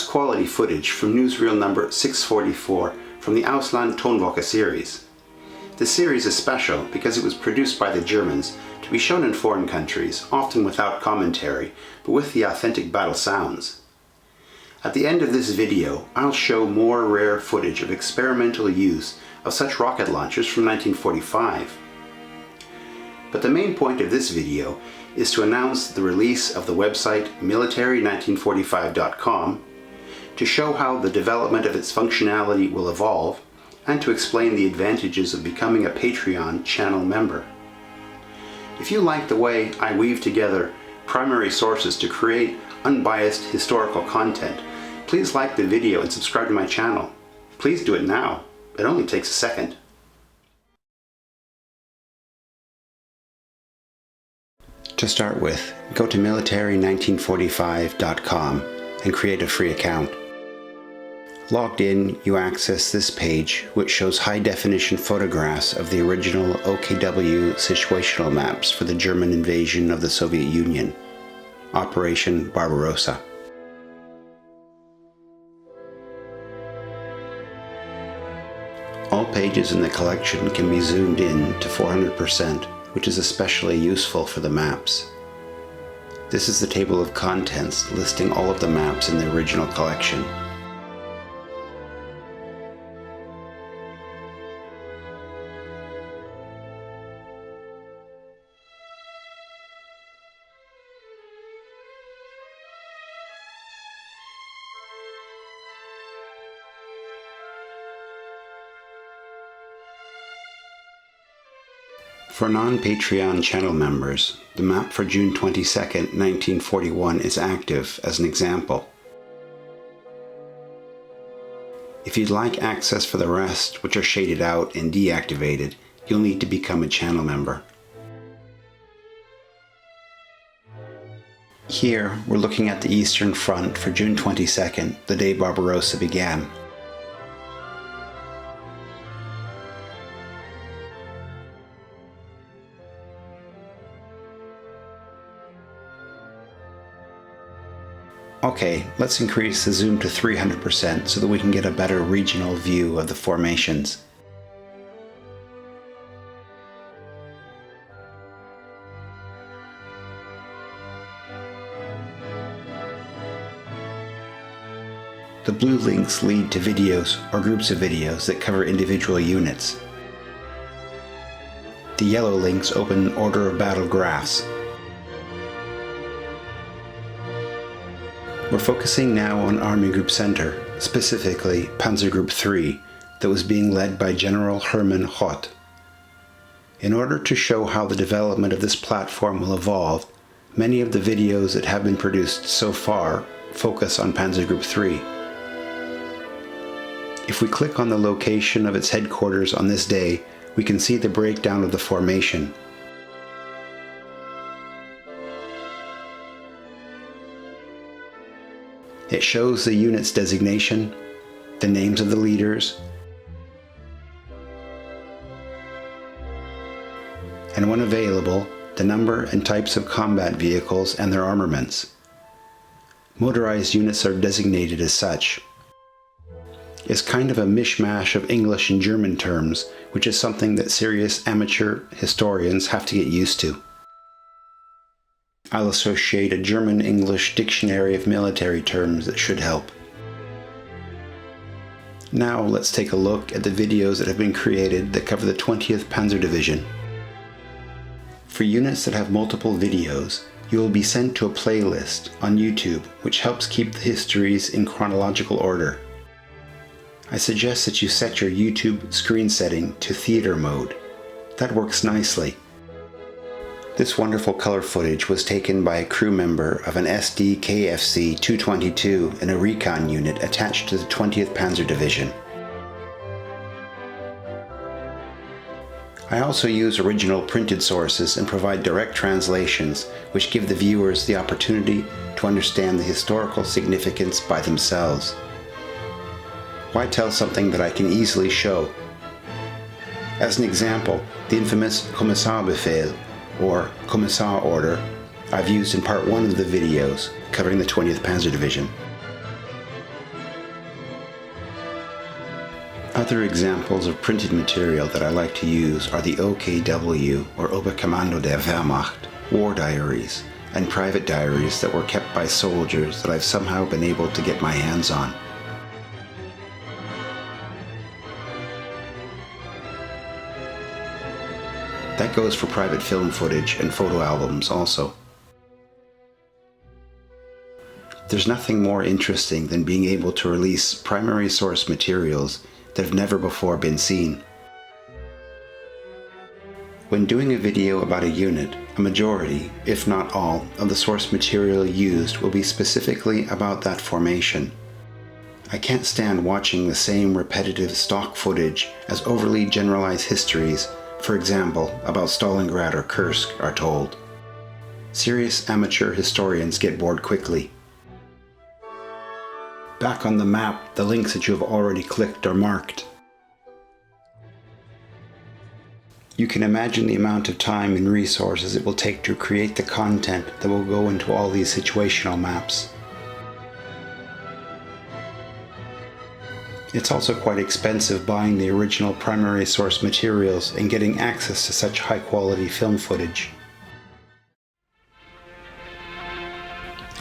quality footage from newsreel number 644 from the Ausland Tonwoche series. This series is special because it was produced by the Germans to be shown in foreign countries, often without commentary, but with the authentic battle sounds. At the end of this video, I'll show more rare footage of experimental use of such rocket launchers from 1945. But the main point of this video is to announce the release of the website military1945.com, to show how the development of its functionality will evolve, and to explain the advantages of becoming a Patreon channel member. If you like the way I weave together primary sources to create unbiased historical content, please like the video and subscribe to my channel. Please do it now. It only takes a second. To start with, go to military1945.com and create a free account. Logged in, you access this page, which shows high-definition photographs of the original OKW situational maps for the German invasion of the Soviet Union, Operation Barbarossa. All pages in the collection can be zoomed in to 400%, which is especially useful for the maps. This is the table of contents listing all of the maps in the original collection. For non-Patreon channel members, the map for June 22, 1941 is active as an example. If you'd like access for the rest, which are shaded out and deactivated, you'll need to become a channel member. Here, we're looking at the Eastern Front for June 22nd, the day Barbarossa began. Okay, let's increase the zoom to 300% so that we can get a better regional view of the formations. The blue links lead to videos or groups of videos that cover individual units. The yellow links open order of battle graphs. We're focusing now on Army Group Center, specifically Panzer Group 3, that was being led by General Hermann Hoth. In order to show how the development of this platform will evolve, many of the videos that have been produced so far focus on Panzer Group 3. If we click on the location of its headquarters on this day, we can see the breakdown of the formation. It shows the unit's designation, the names of the leaders, and when available, the number and types of combat vehicles and their armaments. Motorized units are designated as such. It's kind of a mishmash of English and German terms, which is something that serious amateur historians have to get used to. I'll associate a German-English dictionary of military terms that should help. Now let's take a look at the videos that have been created that cover the 20th Panzer Division. For units that have multiple videos, you will be sent to a playlist on YouTube which helps keep the histories in chronological order. I suggest that you set your YouTube screen setting to theater mode. That works nicely. This wonderful color footage was taken by a crew member of an SD KFC-222 in a recon unit attached to the 20th Panzer Division. I also use original printed sources and provide direct translations, which give the viewers the opportunity to understand the historical significance by themselves. Why tell something that I can easily show? As an example, the infamous Kommissarbefehl, or Commissar Order, I've used in part 1 of the videos covering the 20th Panzer Division. Other examples of printed material that I like to use are the OKW, or Oberkommando der Wehrmacht, war diaries, and private diaries that were kept by soldiers that I've somehow been able to get my hands on. That goes for private film footage and photo albums also. There's nothing more interesting than being able to release primary source materials that have never before been seen. When doing a video about a unit, a majority, if not all, of the source material used will be specifically about that formation. I can't stand watching the same repetitive stock footage as overly generalized histories, for example, about Stalingrad or Kursk, are told. Serious amateur historians get bored quickly. Back on the map, the links that you have already clicked are marked. You can imagine the amount of time and resources it will take to create the content that will go into all these situational maps. It's also quite expensive buying the original primary source materials and getting access to such high quality film footage.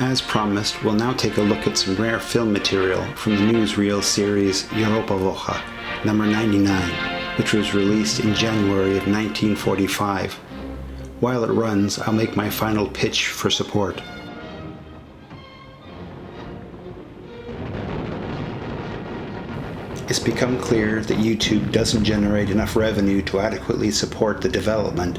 As promised, we'll now take a look at some rare film material from the newsreel series Barbarossa, number 99, which was released in January of 1945. While it runs, I'll make my final pitch for support. It's become clear that YouTube doesn't generate enough revenue to adequately support the development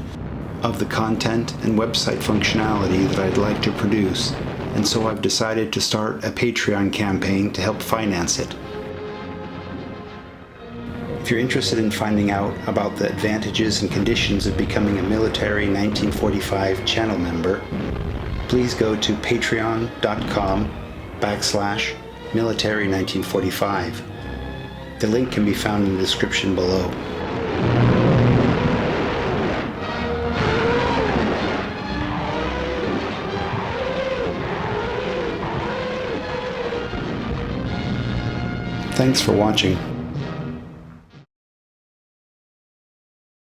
of the content and website functionality that I'd like to produce, and so I've decided to start a Patreon campaign to help finance it. If you're interested in finding out about the advantages and conditions of becoming a Military 1945 channel member, please go to patreon.com/military1945. The link can be found in the description below. Thanks for watching.